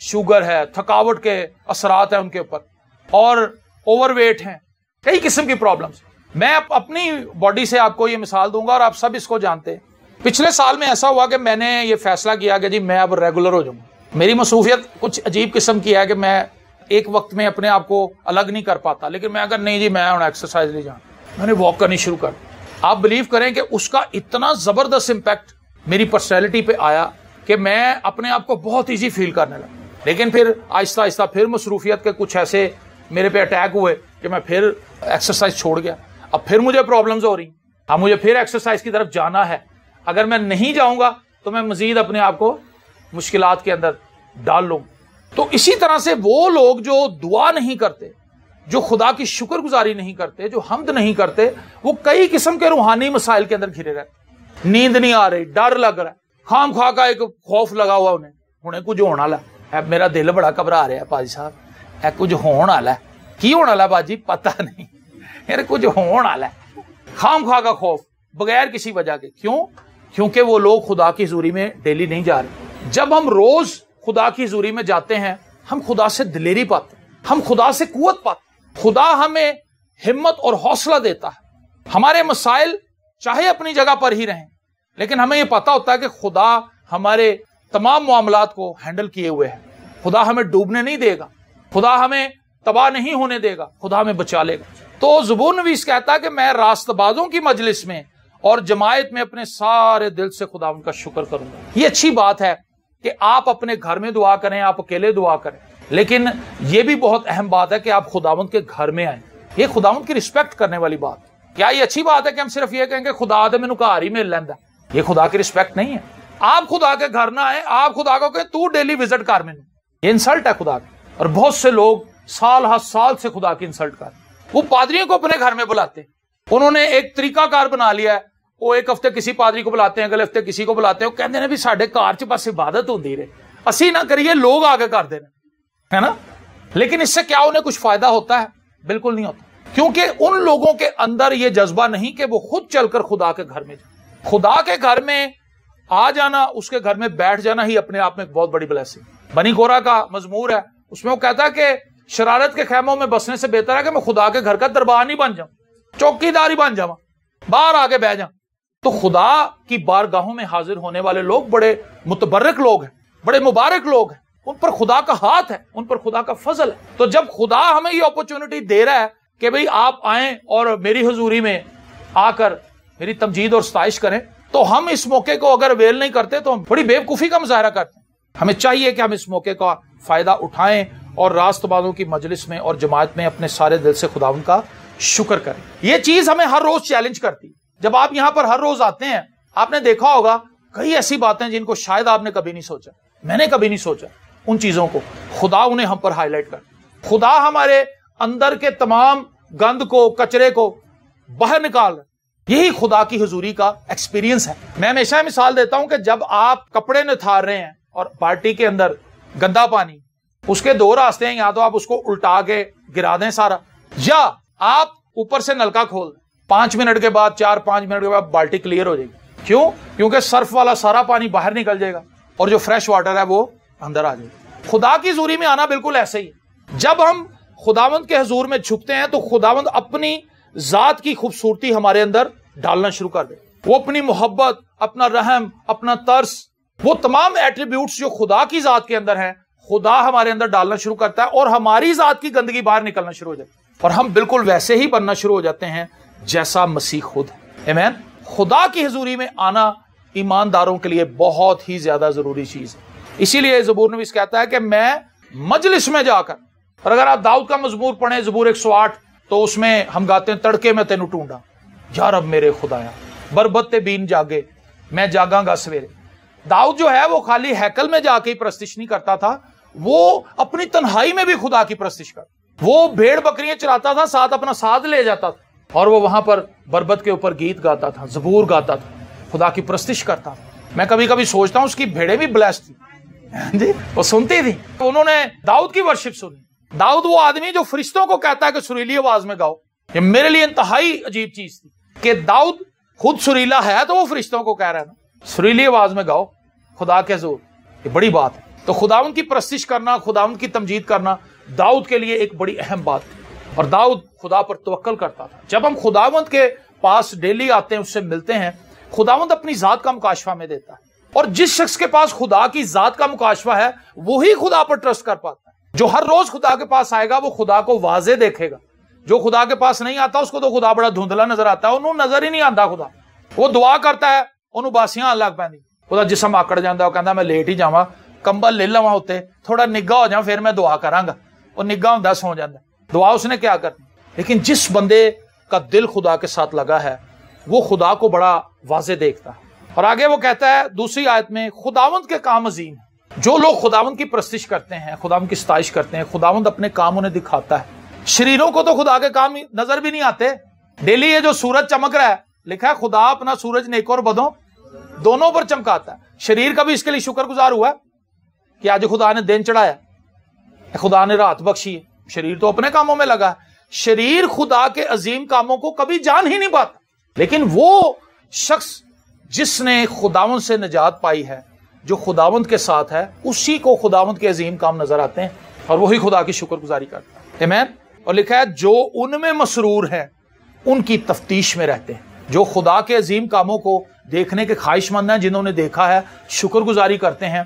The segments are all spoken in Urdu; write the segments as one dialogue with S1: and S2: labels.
S1: شوگر ہے, تھکاوٹ کے اثرات ہیں ان کے اوپر, اور اوور ویٹ ہیں, کئی قسم کی پرابلمز. میں اپنی باڈی سے آپ کو یہ مثال دوں گا اور آپ سب اس کو جانتے ہیں. پچھلے سال میں ایسا ہوا کہ میں نے یہ فیصلہ کیا کہ جی میں اب ریگولر ہو جاؤں گا. میری مصروفیت کچھ عجیب قسم کی ہے کہ میں ایک وقت میں اپنے آپ کو الگ نہیں کر پاتا, لیکن میں اگر نہیں جی میں ایکسرسائز نہیں جانا, میں نے واک کرنی شروع کر. آپ بلیو کریں کہ اس کا اتنا زبردست امپیکٹ میری پرسنالٹی پہ آیا کہ میں اپنے آپ کو بہت ایزی فیل کرنے لگا. لیکن پھر آہستہ آہستہ پھر مصروفیت کے کچھ ایسے میرے پہ اٹیک ہوئے کہ میں پھر ایکسرسائز چھوڑ گیا. اب پھر مجھے پرابلمز ہو رہی, اب مجھے پھر ایکسرسائز کی طرف جانا ہے. اگر میں نہیں جاؤں گا تو میں مزید اپنے آپ کو مشکلات کے اندر ڈال لوں. تو اسی طرح سے وہ لوگ جو دعا نہیں کرتے, جو خدا کی شکر گزاری نہیں کرتے, جو حمد نہیں کرتے, وہ کئی قسم کے روحانی مسائل کے اندر گھرے رہتے. نیند نہیں آ رہی, ڈر لگ رہا ہے, خام خواہ کا ایک خوف لگا ہوا انہیں کچھ ہونے والا ہے. میرا دل بڑا گھبرا رہا ہے پاجی صاحب, اے کچھ ہونے والا ہے. کی ہونے والا باجی پتہ نہیں یار, کچھ ہونے والا ہے. خام خواہ کا خوف بغیر کسی وجہ کے. کیوں؟ کیونکہ وہ لوگ خدا کی حضوری میں ڈیلی نہیں جا رہے. جب ہم روز خدا کی حضوری میں جاتے ہیں ہم خدا سے دلیری پاتے, ہم خدا سے قوت پاتے. خدا ہمیں ہمت اور حوصلہ دیتا ہے. ہمارے مسائل چاہے اپنی جگہ پر ہی رہیں, لیکن ہمیں یہ پتا ہوتا ہے کہ خدا ہمارے تمام معاملات کو ہینڈل کیے ہوئے ہے. خدا ہمیں ڈوبنے نہیں دے گا, خدا ہمیں تباہ نہیں ہونے دے گا, خدا ہمیں بچا لے گا. تو زبور نویس کہتا ہے کہ میں راست بازوں کی مجلس میں اور جماعت میں اپنے سارے دل سے خدا ان کا شکر کروں گا. یہ اچھی بات ہے کہ آپ اپنے گھر میں دعا کریں, آپ اکیلے دعا کریں, لیکن یہ بھی بہت اہم بات ہے کہ آپ خداوند کے گھر میں آئیں. یہ خداوند کی رسپیکٹ کرنے والی بات. کیا یہ اچھی بات ہے کہ ہم صرف یہ کہیں کہ خدا دے مینوں گھر ہی مل لیندا؟ یہ خدا کی رسپیکٹ نہیں ہے. آپ خدا کے گھر نہ آئیں, آپ خدا کو کہیں تو ڈیلی وزٹ کر مینوں, یہ انسلٹ ہے خدا کی. اور بہت سے لوگ سال ہر سال سے خدا کی انسلٹ کر, وہ پادریوں کو اپنے گھر میں بلاتے ہیں. انہوں نے ایک طریقہ کار بنا لیا ہے, وہ ایک ہفتے کسی پادری کو بلاتے ہیں, اگلے ہفتے کسی کو بلاتے ہیں. وہ کہتے ہیں بھی ساڈے گھر چ بس عبادت ہوندی رہے, اسی نہ کریے, لوگ آگے کر دینا ہے نا. لیکن اس سے کیا انہیں کچھ فائدہ ہوتا ہے؟ بالکل نہیں ہوتا. کیونکہ ان لوگوں کے اندر یہ جذبہ نہیں کہ وہ خود چل کر خدا کے گھر میں جائیں. خدا کے گھر میں آ جانا, اس کے گھر میں بیٹھ جانا ہی اپنے آپ میں ایک بہت بڑی بلیسنگ. بنی کورہ کا مزمور ہے, اس میں وہ کہتا ہے کہ شرارت کے خیموں میں بسنے سے بہتر ہے کہ میں خدا کے گھر کا دربار نہیں بن جاؤں, چوکی داری بن جاؤں, باہر آگے بہ جاؤں. تو خدا کی بارگاہوں میں حاضر ہونے والے لوگ بڑے متبرک لوگ ہیں, بڑے مبارک لوگ ہیں. ان پر خدا کا ہاتھ ہے, ان پر خدا کا فضل ہے. تو جب خدا ہمیں یہ اپرچونٹی دے رہا ہے کہ بھئی آپ آئیں اور میری حضوری میں آ کر میری تمجید اور ستائش کریں, تو ہم اس موقع کو اگر اویل نہیں کرتے تو ہم بڑی بیوقوفی کا مظاہرہ کرتے ہیں. ہمیں چاہیے کہ ہم اس موقع کا فائدہ اٹھائیں اور راست بازوں کی مجلس میں اور جماعت میں اپنے سارے دل سے خداوند کا شکر کریں. یہ چیز ہمیں ہر روز چیلنج کرتی. جب آپ یہاں پر ہر روز آتے ہیں, آپ نے دیکھا ہوگا کئی ایسی باتیں جن کو شاید آپ نے کبھی نہیں سوچا, میں نے کبھی نہیں سوچا. ان چیزوں کو خدا انہیں ہم پر ہائی لائٹ کر, خدا ہمارے اندر کے تمام گند کو, کچرے کو باہر نکال رہا. یہی خدا کی حضوری کا ایکسپیرینس ہے. میں ہمیشہ مثال دیتا ہوں کہ جب آپ کپڑے نتھار رہے ہیں اور بالٹی کے اندر گندا پانی, اس کے دو راستے ہیں, یا تو آپ اس کو الٹا کے گرا دیں سارا, یا آپ اوپر سے نلکا کھول دیں. 5 منٹ کے بعد, 4-5 منٹ کے بعد بالٹی کلیئر ہو جائے گی. کیوں؟ کیونکہ صرف والا سارا پانی باہر نکل جائے گا اور جو فریش واٹر ہے وہ اندر آ جائے گا. خدا کی حضوری میں آنا بالکل ایسے ہی ہے. جب ہم خداوند کے حضور میں جھکتے ہیں تو خداوند اپنی ذات کی خوبصورتی ہمارے اندر ڈالنا شروع کر دے. وہ اپنی محبت, اپنا رحم, اپنا ترس, وہ تمام ایٹریبیوٹس جو خدا کی ذات کے اندر ہیں, خدا ہمارے اندر ڈالنا شروع کرتا ہے اور ہماری ذات کی گندگی باہر نکلنا شروع ہو جاتی ہے اور ہم بالکل ویسے ہی بننا شروع ہو جاتے ہیں جیسا مسیح خود ہے. آمین. خدا کی حضوری میں آنا ایمانداروں کے لیے بہت ہی زیادہ ضروری چیز ہے. اسی لیے زبور نویس کہتا ہے کہ میں مجلس میں جا کر, اور اگر آپ داؤد کا مزمور پڑھیں, زبور 108, تو اس میں ہم گاتے ہیں, تڑکے میں تینوں ٹونڈا یا رب میرے خدایا, بربت بین جاگے میں جاگاں گا سویرے. داؤد جو ہے وہ خالی ہیکل میں جا کے ہی پرستش نہیں کرتا تھا, وہ اپنی تنہائی میں بھی خدا کی پرستش کرتا. وہ بھیڑ بکریاں چراتا تھا, ساتھ اپنا ساز لے جاتا تھا, اور وہ وہاں پر بربت کے اوپر گیت گاتا تھا, زبور گاتا تھا, خدا کی پرستش کرتا تھا. میں کبھی کبھی سوچتا ہوں اس کی بھیڑیں بھی بلیس تھی جی, وہ سنتی تھی. انہوں نے داؤد کی ورشپ سنی. داؤد وہ آدمی جو فرشتوں کو کہتا ہے کہ سریلی آواز میں گاؤ. یہ میرے لیے انتہائی عجیب چیز تھی کہ داؤد خود سریلا ہے تو وہ فرشتوں کو کہہ رہا ہے نا, سریلی آواز میں گاؤ خدا کے حضور. یہ بڑی بات ہے. تو خداوند کی پرستش کرنا، خداوند کی تمجید کرنا داؤد کے لیے ایک بڑی اہم بات تھی، اور داؤد خدا پر توکل کرتا تھا۔ جب ہم خداوند کے پاس ڈیلی آتے ہیں، اس سے ملتے ہیں، خداوند اپنی ذات کا مکاشفہ ہمیں دیتا ہے، اور جس شخص کے پاس خدا کی ذات کا مکاشفہ ہے وہی خدا پر ٹرسٹ کر پاتا ہے۔ جو ہر روز خدا کے پاس آئے گا وہ خدا کو واضح دیکھے گا، جو خدا کے پاس نہیں آتا اس کو تو خدا بڑا دھندلا نظر آتا ہے، انہوں نظر ہی نہیں آتا خدا۔ وہ دعا کرتا ہے، انہوں باسیاں لگ پیندی، خدا جسم آکڑ جاندہ ہے، وہ کہندا میں لیٹ ہی جاواں، کمبل لے لواں ہوتے، تھوڑا نگاہ ہو جاؤں پھر میں دعا کراں گا، وہ نگاہ ہوندا سو جاندا، دعا اس نے کیا کرنی۔ لیکن جس بندے کا دل خدا کے ساتھ لگا ہے وہ خدا کو بڑا واضح دیکھتا ہے۔ اور آگے وہ کہتا ہے دوسری آیت میں، خداوند کے کام عظیم ہیں۔ جو لوگ خداوند کی پرستش کرتے ہیں، خداوند کی ستائش کرتے ہیں، خداوند اپنے کام انہیں دکھاتا ہے۔ شریروں کو تو خدا کے کام نظر بھی نہیں آتے۔ ڈیلی یہ جو سورج چمک رہا ہے، لکھا ہے خدا اپنا سورج نیک اور بدوں دونوں پر چمکاتا ہے۔ شریر کا بھی اس کے لیے شکر گزار ہوا ہے کہ آج خدا نے دن چڑھایا، خدا نے رات بخشی ہے۔ شریر تو اپنے کاموں میں لگا ہے، شریر خدا کے عظیم کاموں کو کبھی جان ہی نہیں پاتا۔ لیکن وہ شخص جس نے خداوند سے نجات پائی ہے، جو خداوند کے ساتھ ہے، اسی کو خداوند کے عظیم کام نظر آتے ہیں، اور وہی خدا کی شکر گزاری کرتا ہے۔ آمین۔ اور لکھا ہے جو ان میں مسرور ہیں ان کی تفتیش میں رہتے ہیں۔ جو خدا کے عظیم کاموں کو دیکھنے کے خواہش مند ہیں، جنہوں نے دیکھا ہے، شکر گزاری کرتے ہیں،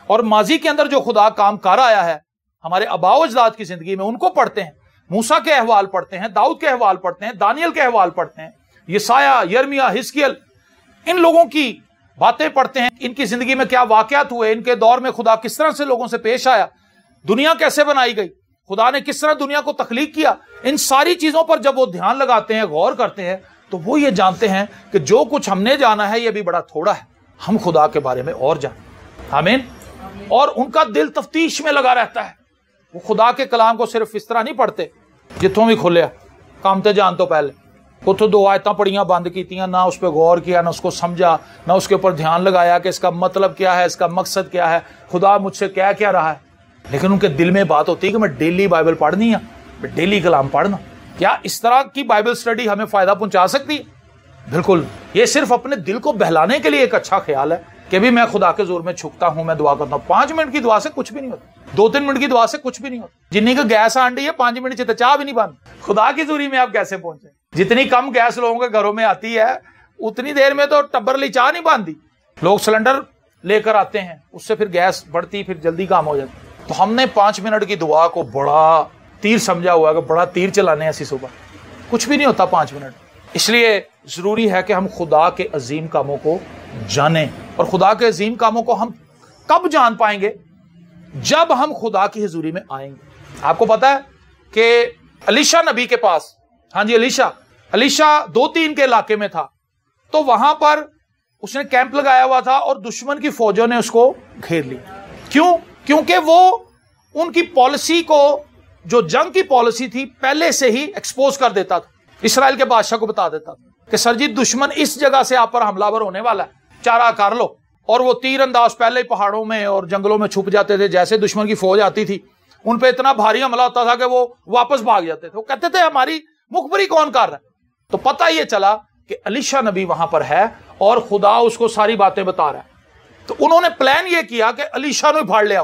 S1: اور ماضی کے اندر جو خدا کام کر آیا ہے ہمارے آباء و اجداد کی زندگی میں، ان کو پڑھتے ہیں۔ موسیٰ کے احوال پڑھتے ہیں، داؤد کے احوال پڑھتے ہیں، دانیل کے احوال پڑھتے ہیں، یسایہ، یرمیہ، حزقیل، ان لوگوں کی باتیں پڑھتے ہیں، ان کی زندگی میں کیا واقعات ہوئے، ان کے دور میں خدا کس طرح سے لوگوں سے پیش آیا، دنیا کیسے بنائی گئی، خدا نے کس طرح دنیا کو تخلیق کیا۔ ان ساری چیزوں پر جب وہ دھیان لگاتے ہیں، غور کرتے ہیں، تو وہ یہ جانتے ہیں کہ جو کچھ ہم نے جانا ہے یہ بھی بڑا تھوڑا ہے، ہم خدا کے بارے میں اور جانیں۔ آمین۔ اور ان کا دل تفتیش میں لگا رہتا ہے، وہ خدا کے کلام کو صرف اس طرح نہیں پڑھتے جتوں بھی کھولیا کام تے جان تو پہلے، وہ تو 2 آیتاں پڑھیاں بند کیتیاں، نہ اس پہ غور کیا، نہ اس کو سمجھا، نہ اس کے اوپر دھیان لگایا کہ اس کا مطلب کیا ہے، اس کا مقصد کیا ہے، خدا مجھ سے کیا رہا ہے۔ لیکن ان کے دل میں بات ہوتی ہے کہ میں ڈیلی بائبل پڑھنی ہے، میں ڈیلی کلام پڑھنا۔ کیا اس طرح کی بائبل سٹڈی ہمیں فائدہ پہنچا سکتی ہے؟ بالکل۔ یہ صرف اپنے دل کو بہلانے کے لیے ایک اچھا خیال ہے کہ بھی میں خدا کے زور میں چھکتا ہوں، میں دعا کرتا ہوں۔ 5 منٹ کی دعا سے کچھ بھی نہیں ہوتا، 2-3 منٹ کی دعا سے کچھ بھی نہیں ہوتا۔ جنہیں کا گیس آنڈی ہے 5 منٹ سے چاہ بھی نہیں بند۔ خدا کی زوری میں آپ کیسے پہنچے؟ جتنی کم گیس لوگوں کے گھروں میں آتی ہے اتنی دیر میں تو ٹبر لی چاہ نہیں باندھی، لوگ سلنڈر لے کر آتے ہیں، اس سے پھر گیس بڑھتی، پھر جلدی کام ہو جاتی۔ تو ہم نے 5 منٹ کی دعا کو بڑا تیر سمجھا ہوا ہے کہ بڑا تیر چلانے ایسی صبح، کچھ بھی نہیں ہوتا 5 منٹ۔ اس لیے ضروری ہے کہ ہم خدا کے عظیم کاموں کو جانیں، اور خدا کے عظیم کاموں کو ہم کب جان پائیں گے؟ جب ہم خدا کی حضوری میں آئیں گے۔ آپ کو پتا ہے کہ الیشا نبی کے پاس، ہاں جی الیشا 2-3 کے علاقے میں تھا، تو وہاں پر اس نے کیمپ لگایا ہوا تھا اور دشمن کی فوجوں نے اس کو گھیر لی۔ کیوں؟ کیونکہ وہ ان کی پالیسی کو، جو جنگ کی پالیسی تھی، پہلے سے ہی ایکسپوز کر دیتا تھا، اسرائیل کے بادشاہ کو بتا دیتا تھا کہ سر جی دشمن اس جگہ سے آپ پر حملہ ور ہونے والا ہے، چارہ کر لو۔ اور وہ تیر انداز پہلے ہی پہاڑوں میں اور جنگلوں میں چھپ جاتے تھے، جیسے دشمن کی فوج آتی تھی ان پہ اتنا بھاری حملہ ہوتا تھا کہ وہ واپس بھاگ جاتے تھے۔ وہ کہتے تھے ہماری مخبری کون کر رہا ہے؟ تو پتہ یہ چلا کہ الیشا نبی وہاں پر ہے اور خدا اس کو ساری باتیں بتا رہا ہے۔ تو انہوں نے پلان یہ کیا کہ الیشا نے پھاڑ لیا،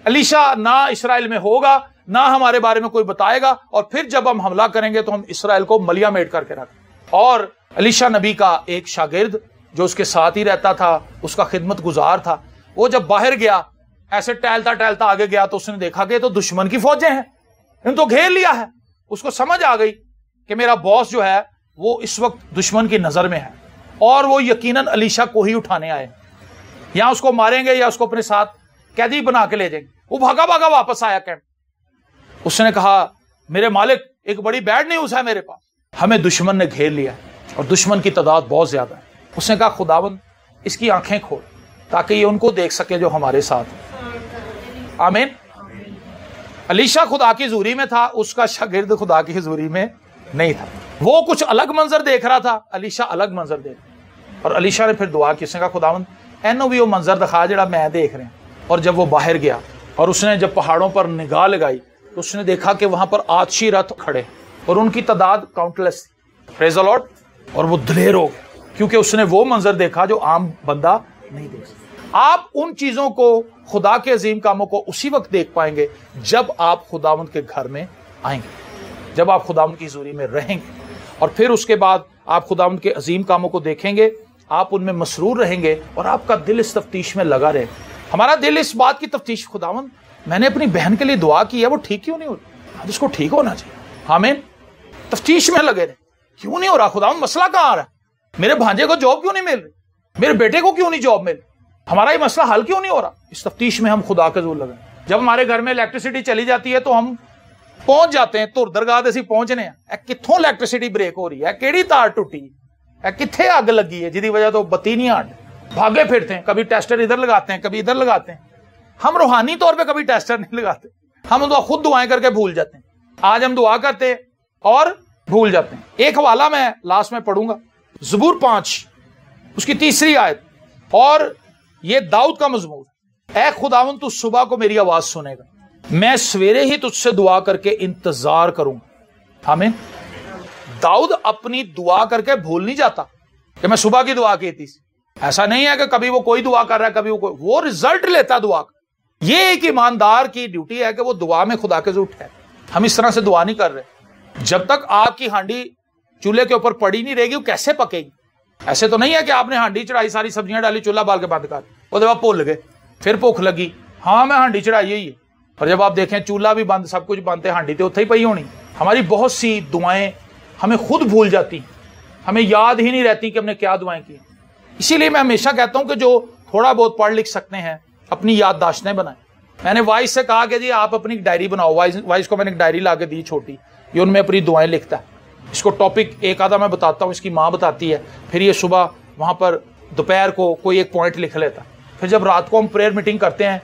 S1: الیشا نہ اسرائیل میں ہوگا، نہ ہمارے بارے میں کوئی بتائے گا، اور پھر جب ہم حملہ کریں گے تو ہم اسرائیل کو ملیا میٹ کر کے رکھیں۔ اور الیشا نبی کا ایک شاگرد جو اس کے ساتھ ہی رہتا تھا، اس کا خدمت گزار تھا، وہ جب باہر گیا، ایسے ٹہلتا آگے گیا تو اس نے دیکھا کہ تو دشمن کی فوجیں ہیں، ان تو گھیر لیا ہے۔ اس کو سمجھ آ گئی کہ میرا باس جو ہے وہ اس وقت دشمن کی نظر میں ہے، اور وہ یقیناً الیشا کو ہی اٹھانے آئے، یا اس کو ماریں گے یا اس کو اپنے ساتھ قیدی بنا کے لے جائیں گے۔ وہ بھاگا واپس آیا کیمپ۔ اس نے کہا میرے مالک ایک بڑی بیڈ نیوز ہے میرے پاس، ہمیں دشمن نے گھیر لیا اور دشمن کی تعداد بہت زیادہ ہے۔ اس نے کہا خداوند اس کی آنکھیں کھول تاکہ یہ ان کو دیکھ سکے جو ہمارے ساتھ ہیں۔ آمین۔ الیشا خدا کی حضوری میں تھا، اس کا شاگرد خدا کی حضوری میں نہیں تھا۔ وہ کچھ الگ منظر دیکھ رہا تھا، الیشا الگ منظر دیکھ رہا۔ اور الیشا نے پھر دعا کی، اس نے کہا خداوند اینو بھی وہ منظر دکھا جڑا میں دیکھ رہے ہیں۔ اور جب وہ باہر گیا اور اس نے جب پہاڑوں پر نگاہ لگائی تو اس نے دیکھا کہ وہاں پر آتشی رتھ کھڑے اور ان کی تعداد کاؤنٹلیس تھی۔ پریز دی لارڈ۔ اور وہ دلیر ہو گیا کیونکہ اس نے وہ منظر دیکھا جو عام بندہ نہیں دیکھ سکتا۔ آپ ان چیزوں کو، خدا کے عظیم کاموں کو اسی وقت دیکھ پائیں گے جب آپ خداوند کے گھر میں آئیں گے، جب آپ خداوند کی حضوری میں رہیں گے، اور پھر اس کے بعد آپ خداوند کے عظیم کاموں کو دیکھیں گے، آپ ان میں مسرور رہیں گے، اور آپ کا دل اس تفتیش میں لگا رہے گا۔ ہمارا دل اس بات کی تفتیش، خداوند میں نے اپنی بہن کے لیے دعا کی ہے، وہ ٹھیک کیوں نہیں ہو رہی؟ اب اس کو ٹھیک ہونا چاہیے۔ آمین۔ تفتیش میں لگے رہے، کیوں نہیں ہو رہا خداوند؟ مسئلہ کہاں آ رہا ہے؟ میرے بھانجے کو جاب کیوں نہیں مل رہی؟ میرے بیٹے کو کیوں نہیں جاب مل رہی؟ ہمارا یہ مسئلہ حل کیوں نہیں ہو رہا؟ اس تفتیش میں ہم خدا کے حضور لگے۔ جب ہمارے گھر میں الیکٹریسٹی چلی جاتی ہے تو ہم پہنچ جاتے ہیں، تو درگاہ سے پہنچنے ہیں، کتھوں الیکٹریسٹی بریک ہو رہی ہے، کیڑی تار ٹوٹی ہے، کتھے اگ لگی ہے جدی وجہ تو بتی نہیں آ رہی، بھاگے پھرتے ہیں، کبھی ٹیسٹر ادھر لگاتے ہیں، کبھی ادھر لگاتے ہیں۔ ہم روحانی طور پہ کبھی ٹیسٹر نہیں لگاتے، ہم خود دعائیں کر کے بھول جاتے ہیں۔ آج ہم دعا کرتے ہیں اور بھول جاتے ہیں۔ ایک حوالہ میں لاسٹ میں پڑھوں گا، زبور 5 اس کی 3 آیت، اور یہ داؤد کا مزمور۔ اے خداوند تو صبح کو میری آواز سنے گا، میں سویرے ہی تجھ سے دعا کر کے انتظار کروں گا۔ آمین۔ داؤد اپنی دعا کر کے بھول نہیں جاتا کہ میں صبح کی دعا کی تھی۔ ایسا نہیں ہے کہ کبھی وہ کوئی دعا کر رہا ہے، کبھی وہ رزلٹ لیتا دعا کا۔ یہ ایک ایماندار کی ڈیوٹی ہے کہ وہ دعا میں خدا کے ضرور ہے۔ ہم اس طرح سے دعا نہیں کر رہے۔ جب تک آپ کی ہانڈی چولہے کے اوپر پڑی نہیں رہے گی، وہ کیسے پکے گی؟ ایسے تو نہیں ہے کہ آپ نے ہانڈی چڑھائی، ساری سبزیاں ڈالی، چولہا بال کے بند کر، وہ جب آپ بھول گئے، پھر بھوک لگی، ہاں میں ہانڈی چڑھائی ہوئی ہے، اور جب آپ دیکھیں چولہا بھی بند، سب کچھ بند ہے، ہانڈی تو اتھے ہی پئی ہونی۔ ہماری بہت سی دعائیں ہمیں خود بھول جاتی ہیں، ہمیں یاد ہی نہیں رہتی کہ ہم نے کیا دعائیں کی۔ اسی لیے میں ہمیشہ کہتا ہوں کہ جو تھوڑا بہت پڑھ لکھ سکتے ہیں اپنی یادداشتیں بنائیں۔ میں نے وائس سے کہا کہ جی آپ اپنی ڈائری بناؤ، وائس کو میں نے ایک ڈائری لا کے دی چھوٹی، یہ ان میں اپنی دعائیں لکھتا ہے۔ اس کو ٹاپک ایک آدھا میں بتاتا ہوں، اس کی ماں بتاتی ہے، پھر یہ صبح وہاں پر دوپہر کو کوئی ایک پوائنٹ لکھ لیتا، پھر جب رات کو ہم پریئر میٹنگ کرتے ہیں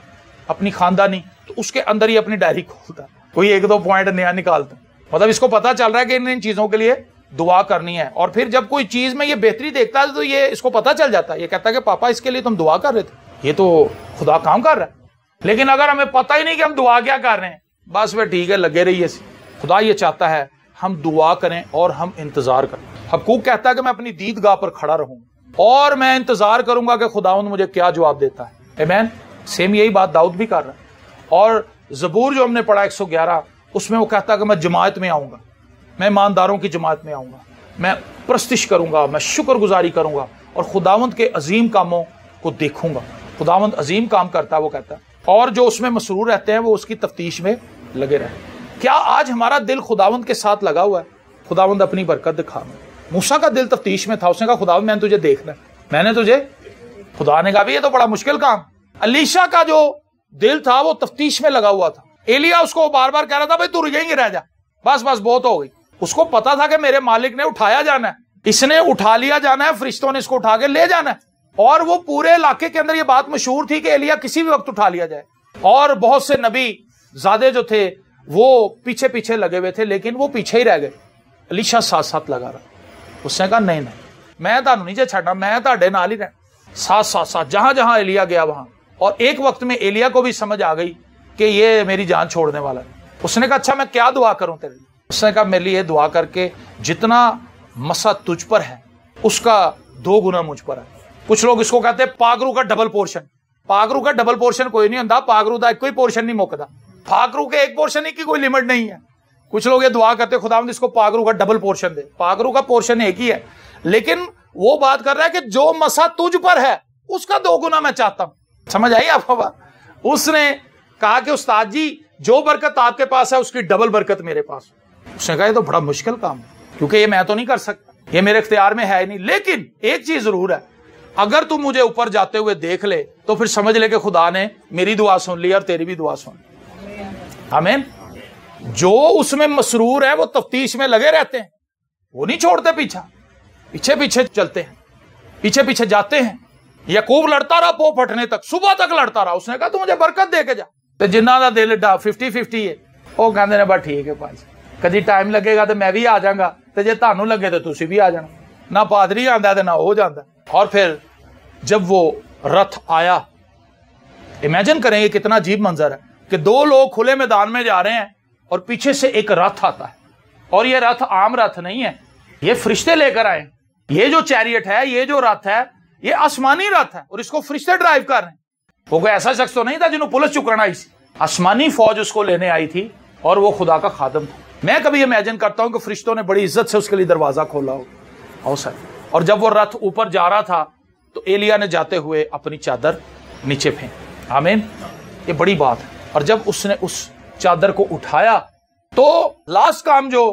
S1: اپنی خاندانی، تو اس کے اندر ہی اپنی ڈائری کھولتا ہے، کوئی 1-2 پوائنٹ نیا نکالتا ہے۔ مطلب اس کو پتا چل رہا ہے کہ ان چیزوں کے لیے دعا کرنی ہے، اور پھر جب کوئی چیز میں یہ بہتری دیکھتا ہے تو یہ اس کو پتا چل جاتا ہے، یہ کہتا ہے کہ پاپا اس کے لیے تم دعا کر رہے تھے، یہ تو خدا کام کر رہا ہے۔ لیکن اگر ہمیں پتہ ہی نہیں کہ ہم دعا کیا کر رہے ہیں، بس وہ ٹھیک ہے لگے رہیے۔ خدا یہ چاہتا ہے ہم دعا کریں اور ہم انتظار کریں۔ حبقوق کہتا ہے کہ میں اپنی دیدگاہ پر کھڑا رہوں اور میں انتظار کروں گا کہ خداوند مجھے کیا جواب دیتا ہے۔ آمین۔ سیم یہی بات داؤد بھی کر رہا ہے۔ اور زبور جو ہم نے پڑھا 111، اس میں وہ کہتا ہے کہ میں جماعت میں آؤں گا، میں ایمانداروں کی جماعت میں آؤں گا، میں پرستش کروں گا، میں شکر گزاری کروں گا، اور خداوند کے عظیم کاموں کو دیکھوں گا۔ خداوند عظیم کام کرتا ہے، وہ کہتا ہے، اور جو اس میں مسرور رہتے ہیں وہ اس کی تفتیش میں لگے رہیں۔ کیا آج ہمارا دل خداوند کے ساتھ لگا ہوا ہے؟ خداوند اپنی برکت دکھا۔ موسیٰ کا دل تفتیش میں تھا، اس نے کہا خداوند میں نے تجھے دیکھنا ہے، میں نے تجھے، خدا نے کہا بھی یہ تو بڑا مشکل کام۔ الیشا کا جو دل تھا وہ تفتیش میں لگا ہوا تھا۔ ایلیا اس کو بار بار کہہ رہا تھا بھائی تو یہیں رہ جا، بس بہت ہو گئی۔ اس کو پتا تھا کہ میرے مالک نے اٹھایا جانا ہے، اس نے اٹھا لیا جانا ہے، فرشتوں نے اس کو اٹھا کے لے جانا ہے۔ اور وہ پورے علاقے کے اندر یہ بات مشہور تھی کہ ایلیا کسی بھی وقت اٹھا لیا جائے، اور بہت سے نبی زادے جو تھے وہ پیچھے پیچھے لگے ہوئے تھے، لیکن وہ پیچھے ہی رہ گئے۔ الیشا ساتھ ساتھ لگا رہا۔ اس نے کہا نہیں میں تانوں نہیں چھڈنا، میں تہاڈے نال ہی رہنا، ساتھ جہاں جہاں ایلیا گیا وہاں۔ اور ایک وقت میں ایلیا کو بھی سمجھ آ گئی کہ یہ میری جان چھوڑنے والا ہے۔ اس نے کہا اچھا میں کیا دعا کروں تیرے لیے؟ اس نے کہا میرے لیے دعا کر کے جتنا مسا تجھ پر ہے اس کا 2 گنا مجھ پر ہے۔ کچھ لوگ اس کو کہتے ہیں پاگرو کا ڈبل پورشن۔ پاگرو کا ڈبل پورشن کوئی نہیں ہوتا، پاگرو کا کوئی پورشن نہیں مکتا، پاگرو کے ایک پورشن کی کوئی لمٹ نہیں ہے۔ کچھ لوگ یہ دعا کرتے خداوند اس کو پاگرو کا ڈبل پورشن دے، پاگرو کا پورشن ایک ہی ہے، لیکن وہ بات کر رہا ہے کہ جو مسا تجھ پر ہے اس کا 2 گنا میں چاہتا ہوں۔ سمجھ آئی آپ کو بات؟ اس نے کہا کہ استاد جی جو برکت آپ کے پاس ہے اس کی ڈبل برکت میرے پاس۔ اس نے کہا یہ تو بڑا مشکل کام ہے، کیونکہ یہ میں تو نہیں کر سکتا، یہ میرے اختیار میں ہے ہی نہیں، لیکن ایک چیز ضرور ہے، اگر تم مجھے اوپر جاتے ہوئے دیکھ لے تو پھر سمجھ لے کہ خدا نے میری دعا سن لی اور تیری بھی دعا سن لی۔ آمین۔ جو اس میں مسرور ہے وہ تفتیش میں لگے رہتے ہیں، وہ نہیں چھوڑتے پیچھے پیچھے چلتے ہیں، پیچھے پیچھے جاتے ہیں۔ یعقوب لڑتا رہا پو پھٹنے تک، صبح تک لڑتا رہا۔ اس نے کہا تو مجھے برکت دے کے جا۔ تو جنہاں دا دل 50-50 ہے وہ کہندے نے بس ٹھیک ہے پاس، کدی ٹائم لگے گا تو میں بھی آ جاؤں گا، تو جے تانوں لگے تو تسی بھی آ جانا۔ نہ پادری آندا تو نہ ہو جاتا۔ اور پھر جب وہ رتھ آیا، امیجن کریں یہ کتنا عجیب منظر ہے کہ 2 لوگ کھلے میدان میں جا رہے ہیں اور پیچھے سے ایک رتھ آتا ہے، اور یہ رتھ عام رتھ نہیں ہے، یہ فرشتے لے کر آئے۔ یہ جو چیریٹ ہے، یہ جو رتھ ہے، یہ آسمانی رتھ ہے، اور اس کو فرشتے ڈرائیو کر رہے ہیں۔ وہ کوئی ایسا شخص تو نہیں تھا جنہوں پولیس چکرنا آئی سی، آسمانی فوج اس کو لینے آئی تھی اور وہ خدا کا خادم تھا۔ میں کبھی امیجن کرتا ہوں کہ فرشتوں نے بڑی عزت سے اس کے لیے دروازہ کھولا ہو سر، اور جب وہ رتھ اوپر جا رہا تھا تو ایلیا نے جاتے ہوئے اپنی چادر نیچے پھینک۔ آمین، یہ بڑی بات ہے۔ اور جب اس نے اس چادر کو اٹھایا تو لاسٹ کام جو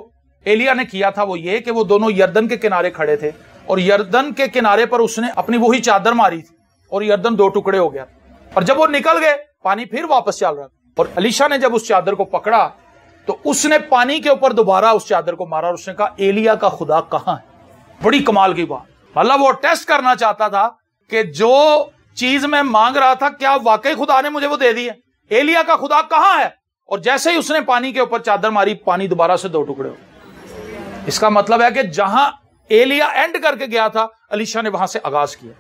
S1: ایلیا نے کیا تھا وہ یہ کہ وہ دونوں یردن کے کنارے کھڑے تھے، اور یردن کے کنارے پر اس نے اپنی وہی چادر ماری تھی اور یردن 2 ٹکڑے ہو گیا، اور جب وہ نکل گئے پانی پھر واپس چل رہا تھا، اور الیشا نے جب اس چادر کو پکڑا تو اس نے پانی کے اوپر دوبارہ اس چادر کو مارا اور اس نے کہا ایلیا کا خدا کہاں ہے؟ بڑی کمال کی بات، مطلب وہ ٹیسٹ کرنا چاہتا تھا کہ جو چیز میں مانگ رہا تھا کیا واقعی خدا نے مجھے وہ دے دی ہے، ایلیا کا خدا کہاں ہے؟ اور جیسے ہی اس نے پانی کے اوپر چادر ماری پانی دوبارہ سے 2 ٹکڑے ہو۔ اس کا مطلب ہے کہ جہاں ایلیا اینڈ کر کے گیا تھا الیشا نے وہاں سے آغاز کیا۔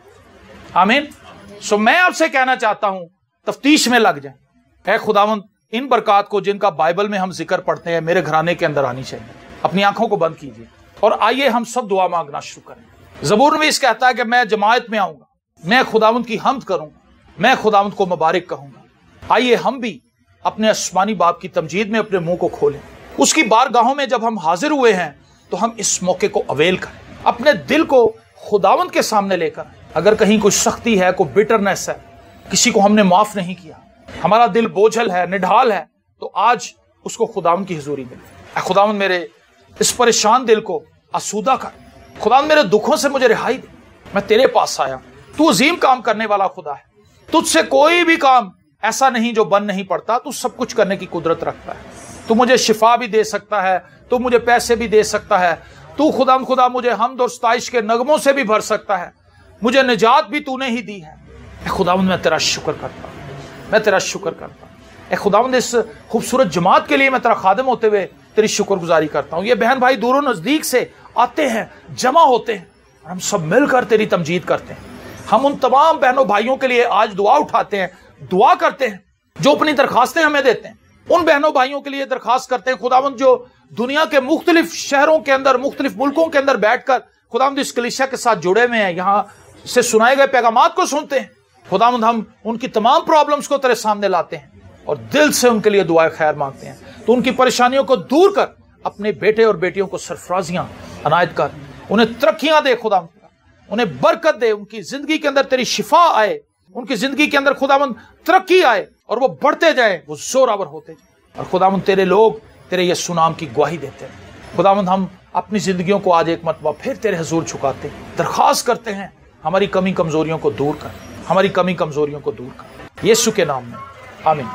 S1: آمین۔ سو میں آپ سے کہنا چاہتا ہوں تفتیش میں لگ جائیں، اے خداوند ان برکات کو جن کا بائبل میں ہم ذکر پڑھتے ہیں میرے گھرانے کے اندر آنی چاہیے۔ اپنی آنکھوں کو بند کیجیے اور آئیے ہم سب دعا مانگنا شروع کریں۔ زبور میں اس کہتا ہے کہ میں جماعت میں آؤں گا، میں خداوند کی حمد کروں گا، میں خداوند کو مبارک کہوں گا۔ آئیے ہم بھی اپنے آسمانی باپ کی تمجید میں اپنے منہ کو کھولیں، اس کی بارگاہوں میں جب ہم حاضر ہوئے ہیں تو ہم اس موقع کو اویل کریں، اپنے دل کو خداوند کے سامنے لے کر۔ اگر کہیں کوئی سختی ہے، کوئی بٹرنس ہے، کسی کو ہم نے معاف نہیں کیا، ہمارا دل بوجھل ہے، نڈھال ہے، تو آج اس کو خداوند کی حضوری میں، اے خداوند میرے اس پریشان دل کو آسودہ کر، خداوند میرے دکھوں سے مجھے رہائی دے، میں تیرے پاس آیا۔ تو عظیم کام کرنے والا خدا ہے، تجھ سے کوئی بھی کام ایسا نہیں جو بن نہیں پڑتا، تو سب کچھ کرنے کی قدرت رکھتا ہے۔ تو مجھے شفا بھی دے سکتا ہے، تو مجھے پیسے بھی دے سکتا ہے، تو خدا مجھے حمد اور ستائش کے نغموں سے بھی بھر سکتا ہے، مجھے نجات بھی تو نے ہی دی ہے۔ اے خداوند میں تیرا شکر کرتا ہوں، میں تیرا شکر کرتا ہوں۔ اے خداوند اس خوبصورت جماعت کے لیے میں تیرا خادم ہوتے ہوئے تیری شکر گزاری کرتا ہوں۔ یہ بہن بھائی دور و نزدیک سے آتے ہیں، جمع ہوتے ہیں، اور ہم سب مل کر تیری تمجید کرتے ہیں۔ ہم ان تمام بہنوں بھائیوں کے لیے آج دعا اٹھاتے ہیں، دعا کرتے ہیں، جو اپنی درخواستیں ہمیں دیتے ہیں۔ ان بہنوں بھائیوں کے لیے درخواست کرتے ہیں خداوند جو دنیا کے مختلف شہروں کے اندر، مختلف ملکوں کے اندر بیٹھ کر خداوند اس کلیسیا کے ساتھ جڑے ہوئے ہیں، یہاں سے سنائے گئے پیغامات کو سنتے ہیں۔ خداوند ہم ان کی تمام پرابلمز کو تیرے سامنے لاتے ہیں اور دل سے ان کے لیے دعائے خیر مانگتے ہیں۔ تو ان کی پریشانیوں کو دور کر، اپنے بیٹے اور بیٹیوں کو سرفرازیاں عنایت کر، انہیں ترقیاں دے خداوند، انہیں برکت دے، ان کی زندگی کے اندر تیری شفا آئے، ان کی زندگی کے اندر خداوند ترقی آئے، اور وہ بڑھتے جائیں، وہ زوراور ہوتے جائیں، اور خداوند تیرے لوگ تیرے یسوع نام کی گواہی دیتے ہیں۔ خداوند ہم اپنی زندگیوں کو آج ایک مرتبہ پھر تیرے حضور جھکاتے ہیں، درخواست کرتے ہیں ہماری کمی کمزوریوں کو دور کر، ہماری کمی کمزوریوں کو دور کر، یسوع کے نام میں آمین۔